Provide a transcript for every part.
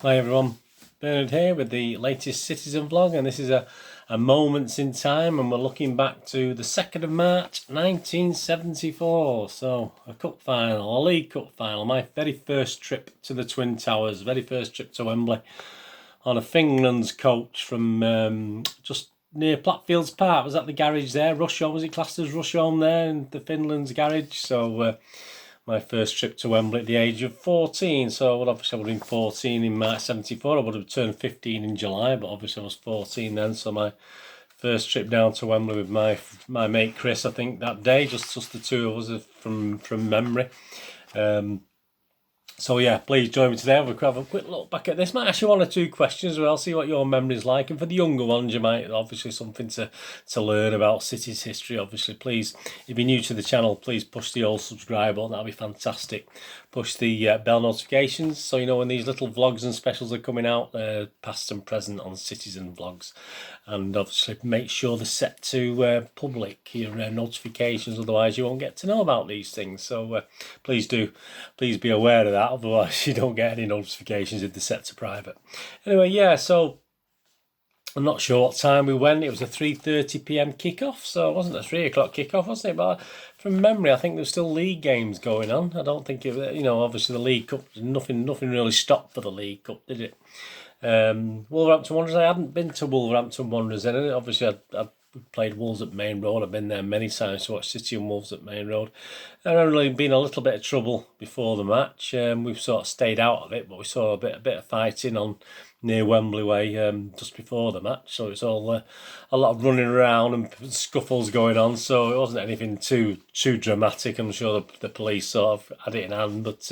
Hi everyone, Bernard here with the latest Citizen vlog, and this is a moments in time, and we're looking back to the 2nd of March 1974. So a cup final, a League Cup final, my very first trip to the Twin Towers, very first trip to Wembley on a Fingland's coach from just near Platfields Park. Was that the garage there? Rusholme, was it classed as Rusholme there in the Finland's garage? So my first trip to Wembley at the age of 14. So obviously I would have been 14 in March 74. I would have turned 15 in July, but obviously I was 14 then. So my first trip down to Wembley with my mate Chris, I think that day, just the two of us from memory. So yeah, please join me today. We'll have a quick look back at this. Might ask you one or two questions as well, see what your memory's like. And for the younger ones, you might obviously something to learn about City's history. Obviously, please, if you're new to the channel, please push the old subscribe button. That'll be fantastic. Push the bell notifications so you know when these little vlogs and specials are coming out, past and present on Citizen vlogs. And obviously make sure they're set to public, your notifications, otherwise you won't get to know about these things. So please be aware of that, otherwise you don't get any notifications if they're set to private. Anyway, yeah, so I'm not sure what time we went. It was a 3:30 p.m. kickoff, so it wasn't a 3 o'clock kickoff, wasn't it? But from memory, I think there were still league games going on. I don't think it, obviously the League Cup, nothing really stopped for the League Cup, did it? Wolverhampton Wanderers, I hadn't been to Wolverhampton Wanderers then. Obviously I'd played Wolves at Main Road. I've been there many times to watch City and Wolves at Main Road. And I've really been a little bit of trouble before the match. We've sort of stayed out of it, but we saw a bit of fighting on near Wembley Way just before the match. So it's all a lot of running around and scuffles going on. So it wasn't anything too dramatic. I'm sure the police sort of had it in hand, but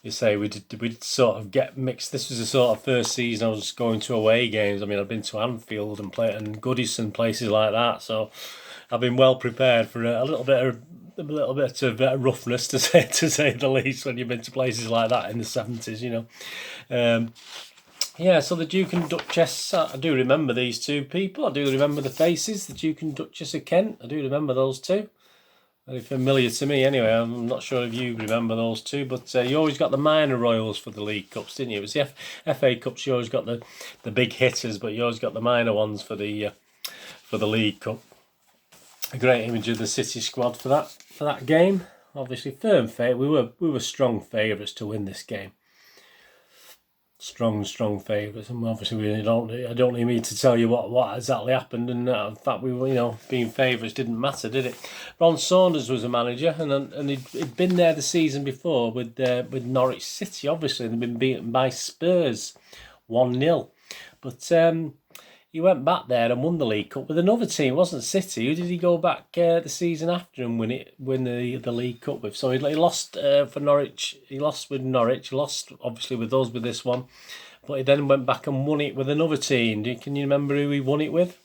you say we did sort of get mixed. This was the sort of first season I was going to away games. I mean, I've been to Anfield and Goodison, places like that. So I've been well prepared for a little bit of roughness, to say the least, when you've been to places like that in the 70s, Yeah, so the Duke and Duchess, I do remember these two people. I do remember the faces, the Duke and Duchess of Kent. I do remember those two. Very familiar to me anyway. I'm not sure if you remember those two, but you always got the minor royals for the League Cups, didn't you? It was the FA Cups, you always got the big hitters, but you always got the minor ones for the League Cup. A great image of the City squad for that game. Obviously, firm favourite. We were strong favourites to win this game. Strong favourites, and obviously I don't need to tell you what exactly happened. And in fact, we were, being favourites didn't matter, did it? Ron Saunders was a manager, and he'd been there the season before with Norwich City. Obviously, they'd been beaten by SPURS 1-0, but he went back there and won the League Cup with another team. It wasn't City. Who did he go back the season after and win the League Cup with? So he lost for Norwich. He lost with Norwich. He lost obviously with us with this one, but he then went back and won it with another team. Can you remember who he won it with?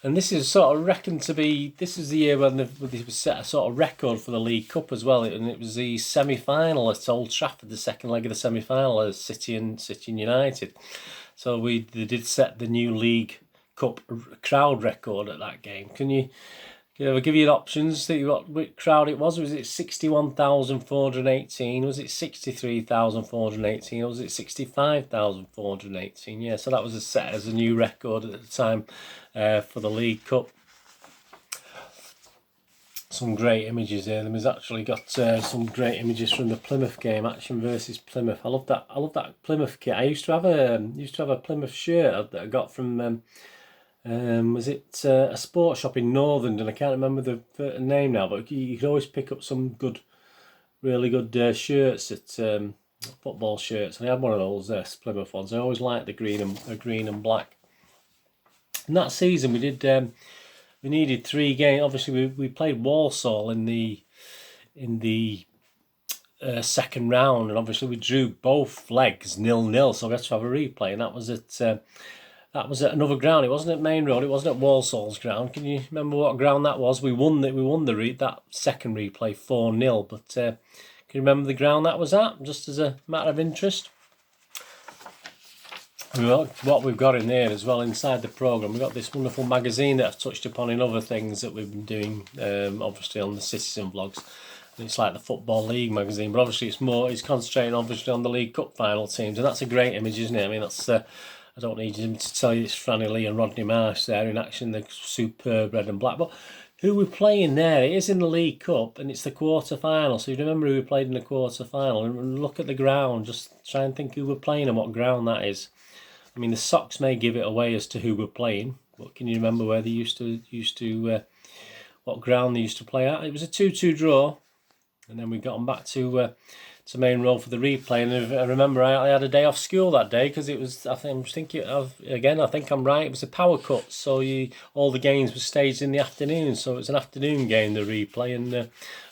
And this is sort of reckoned to be. This is the year when they set a sort of record for the League Cup as well, and it was the semi-final at Old Trafford, the second leg of the semi-final as City and United. So they did set the new League Cup crowd record at that game. Can I give you options? See what crowd it was? Was it 61,418? Was it 63,418? Or was it 65,418? Yeah, so that was set as a new record at the time for the League Cup. Some great images here. There's actually got some great images from the Plymouth game, Action versus Plymouth. I love that Plymouth kit. I used to have a Plymouth shirt that I got from was it a sports shop in Northern, and I can't remember the name now, but you could always pick up some really good shirts at football shirts, and I had one of those Plymouth ones. I always liked the green and black. And that season we did. We needed 3 games. Obviously, we played Walsall in the second round, and obviously we drew both legs 0-0. So we had to have a replay, and that was at another ground. It wasn't at Main Road. It wasn't at Walsall's ground. Can you remember what ground that was? We won that second replay 4-0. But can you remember the ground that was at? Just as a matter of interest. What we've got in there as well inside the programme, we've got this wonderful magazine that I've touched upon in other things that we've been doing, obviously on the Citizen vlogs. It's like the Football League magazine, but obviously it's concentrating obviously on the League Cup final teams, and that's a great image, isn't it? I mean, that's I don't need him to tell you it's Franny Lee and Rodney Marsh there in action, the superb red and black. But who we're playing there, it is in the League Cup and it's the quarter final. So you remember who we played in the quarter final, and look at the ground, just try and think who we're playing and what ground that is. I mean, the socks may give it away as to who we're playing, but can you remember where they used to what ground they used to play at? It was a 2-2 draw, and then we got them back to Main Road for the replay. And I remember I had a day off school that day because it was, I think I'm right, it was a power cut, so all the games were staged in the afternoon, so it was an afternoon game, the replay, and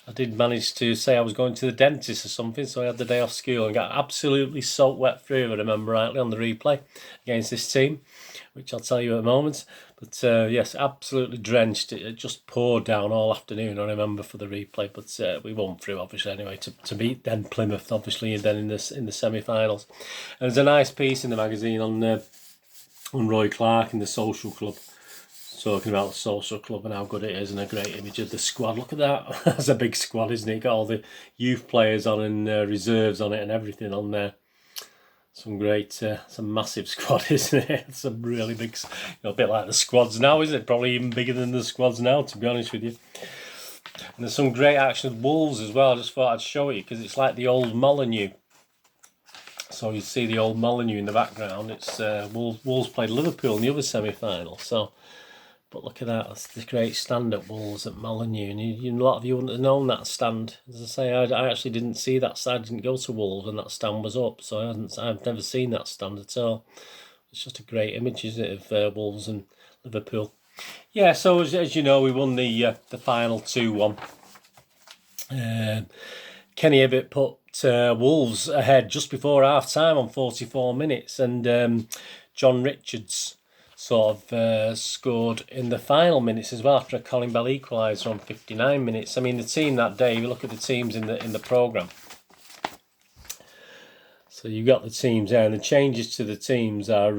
I did manage to say I was going to the dentist or something, so I had the day off school and got absolutely soaked wet through, if I remember rightly, on the replay against this team, which I'll tell you in a moment. But yes, absolutely drenched. It just poured down all afternoon, I remember, for the replay. But we won through, obviously, anyway, to beat then Plymouth, obviously, and then in the semi-finals. And there's a nice piece in the magazine on Roy Clark and the Social Club, talking about the Social Club and how good it is, and a great image of the squad. Look at that. That's a big squad, isn't it? Got all the youth players on and reserves on it and everything on there. Some massive squad, isn't it? Some really big, a bit like the squads now, isn't it? Probably even bigger than the squads now, to be honest with you. And there's some great action with Wolves as well. I just thought I'd show you because it's like the old Molineux. So you see the old Molineux in the background. It's Wolves played Liverpool in the other semi-final. So, but look at that, that's the great stand at Wolves at Molineux, and a lot of you wouldn't have known that stand. As I say, I actually didn't see that stand. I didn't go to Wolves and that stand was up, so I've never seen that stand at all. It's just a great image, isn't it, of Wolves and Liverpool. Yeah, so as you know, we won the final 2-1. Kenny Hibbert put Wolves ahead just before half time on 44 minutes, and John Richards sort of scored in the final minutes as well after a Colin Bell equaliser on 59 minutes. I mean, the team that day, if you look at the teams in the programme. So you've got the teams there, and the changes to the teams are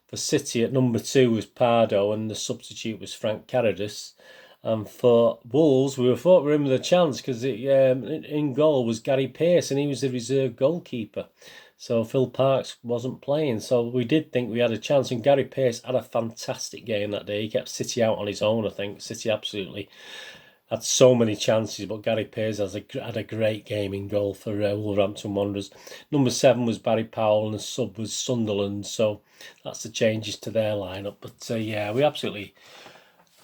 for City at number 2 was Pardo, and the substitute was Frank Carradus. And for Wolves, we thought we were in with a chance because in goal was Gary Pearce, and he was the reserve goalkeeper. So Phil Parks wasn't playing. So we did think we had a chance. And Gary Pearce had a fantastic game that day. He kept City out on his own, I think. City absolutely had so many chances, but Gary Pearce had a great game in goal for Wolverhampton Wanderers. Number 7 was Barry Powell, and the sub was Sunderland. So that's the changes to their lineup. But yeah, we absolutely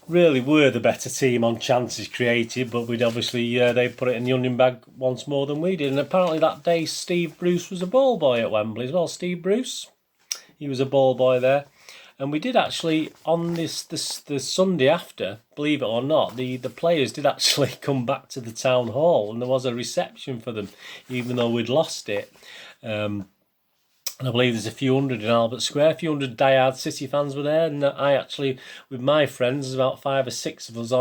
really were the better team on chances created, but we'd obviously they put it in the onion bag once more than we did. And apparently that day Steve Bruce was a ball boy at Wembley as well. Steve Bruce, he was a ball boy there. And we did actually on the Sunday after, believe it or not, the players did actually come back to the town hall, and there was a reception for them, even though we'd lost it. And I believe there's a few hundred in Albert Square, a few hundred diehard City fans were there. And I actually, with my friends, there's about 5 or 6 of us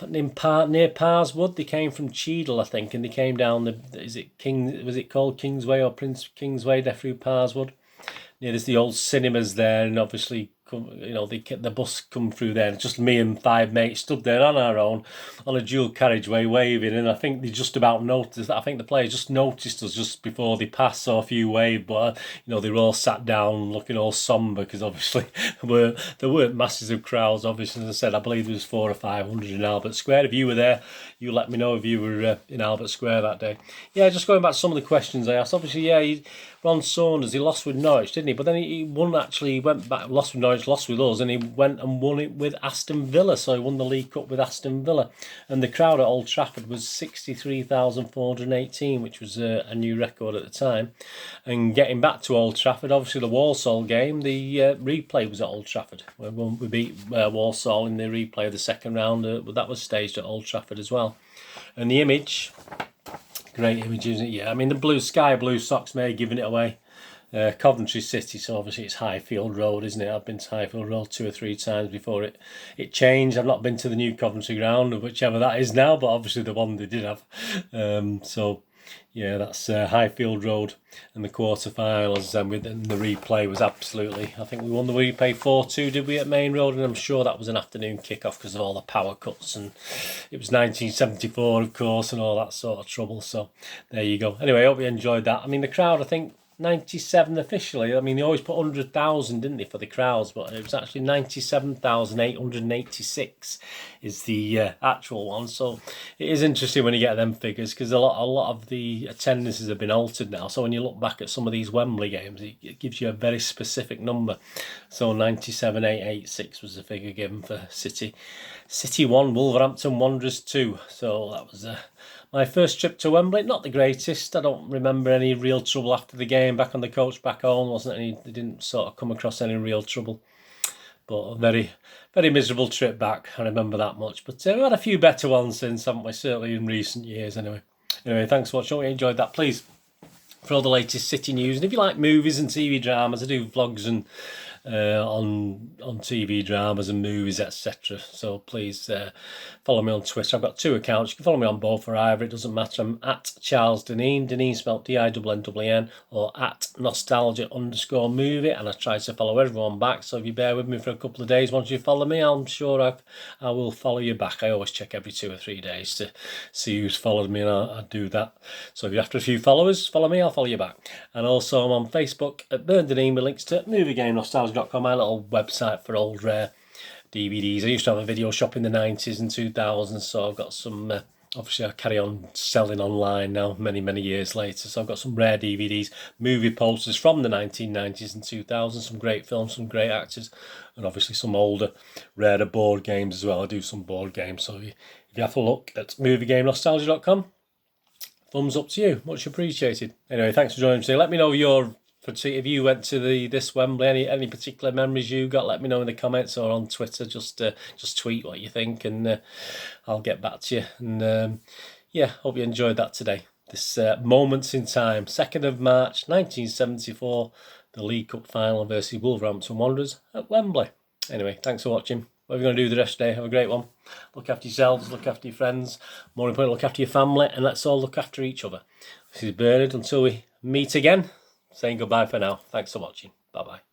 near Parswood. They came from Cheadle, I think, and they came down was it called Kingsway or Prince Kingsway, there through Parswood. Yeah, there's the old cinemas there, and obviously, the bus come through there. And just me and 5 mates stood there on our own on a dual carriageway waving, and I think they just about noticed. I think the players just noticed us just before they passed, saw a few wave, but they were all sat down looking all sombre because obviously there weren't masses of crowds. Obviously, as I said, I believe there was 400 or 500 in Albert Square. If you were there, you let me know if you were in Albert Square that day. Yeah, just going back to some of the questions I asked. Obviously, yeah, Ron Saunders, he lost with Norwich, didn't he? But then he went back, lost with Norwich, lost with us, and he went and won it with Aston Villa. So he won the League Cup with Aston Villa. And the crowd at Old Trafford was 63,418, which was a new record at the time. And getting back to Old Trafford, obviously the Walsall game, the replay was at Old Trafford. We beat Walsall in the replay of the second round, but that was staged at Old Trafford as well. And the image... Great image, isn't it? Yeah, I mean, the sky blue socks may have given it away. Coventry City, so obviously it's Highfield Road, isn't it? I've been to Highfield Road 2 or 3 times before it changed. I've not been to the new Coventry ground, whichever that is now, but obviously the one they did have. So Yeah, that's Highfield Road and the quarterfinals, and the replay was absolutely. I think we won the replay 4-2, did we, at Main Road? And I'm sure that was an afternoon kickoff because of all the power cuts, and it was 1974, of course, and all that sort of trouble. So there you go. Anyway, I hope you enjoyed that. I mean, the crowd, I think 97 officially. I mean, they always put 100,000, didn't they, for the crowds, but it was actually 97,886 is the actual one. So it is interesting when you get them figures, because a lot of the attendances have been altered now. So when you look back at some of these Wembley games, it gives you a very specific number. So 97,886 was the figure given for City 1, Wolverhampton Wanderers 2. So that was my first trip to Wembley. Not the greatest. I don't remember any real trouble after the game. Back on the coach back home, they didn't sort of come across any real trouble. But a very, very miserable trip back. I remember that much. But we've had a few better ones since, haven't we? Certainly in recent years, anyway. Anyway, thanks for watching. Hope you enjoyed that. Please, for all the latest City news, and if you like movies and TV dramas, I do vlogs and on TV dramas and movies, etc. So please follow me on Twitter. I've got 2 accounts. You can follow me on both or either. It doesn't matter. I'm at Charles Deneen. Deneen spelled DINNN, or at nostalgia_movie. And I try to follow everyone back. So if you bear with me for a couple of days, once you follow me, I'm sure I will follow you back. I always check every 2 or 3 days to see who's followed me, and I do that. So if you're after a few followers, follow me, I'll follow you back. And also I'm on Facebook at Burn Deneen with links to MovieGameNostalgia.com, my little website for old rare DVDs. I used to have a video shop in the 90s and 2000s, so I've got some, obviously I carry on selling online now many years later, so I've got some rare DVDs, movie posters from the 1990s and 2000s, some great films, some great actors, and obviously some older, rarer board games as well. I do some board games, so if you have a look at MovieGameNostalgia.com, thumbs up to you, much appreciated. Anyway, thanks for joining me today. Let me know if you went to this Wembley, any particular memories you got, let me know in the comments or on Twitter. Just tweet what you think, and I'll get back to you. And yeah, hope you enjoyed that today. This moments in time, 2nd of March 1974, the League Cup final versus Wolverhampton Wanderers at Wembley. Anyway, thanks for watching. What are you going to do the rest of the day? Have a great one. Look after yourselves, look after your friends, more importantly, look after your family, and let's all look after each other. This is Bernard. Until we meet again, saying goodbye for now. Thanks for watching. Bye-bye.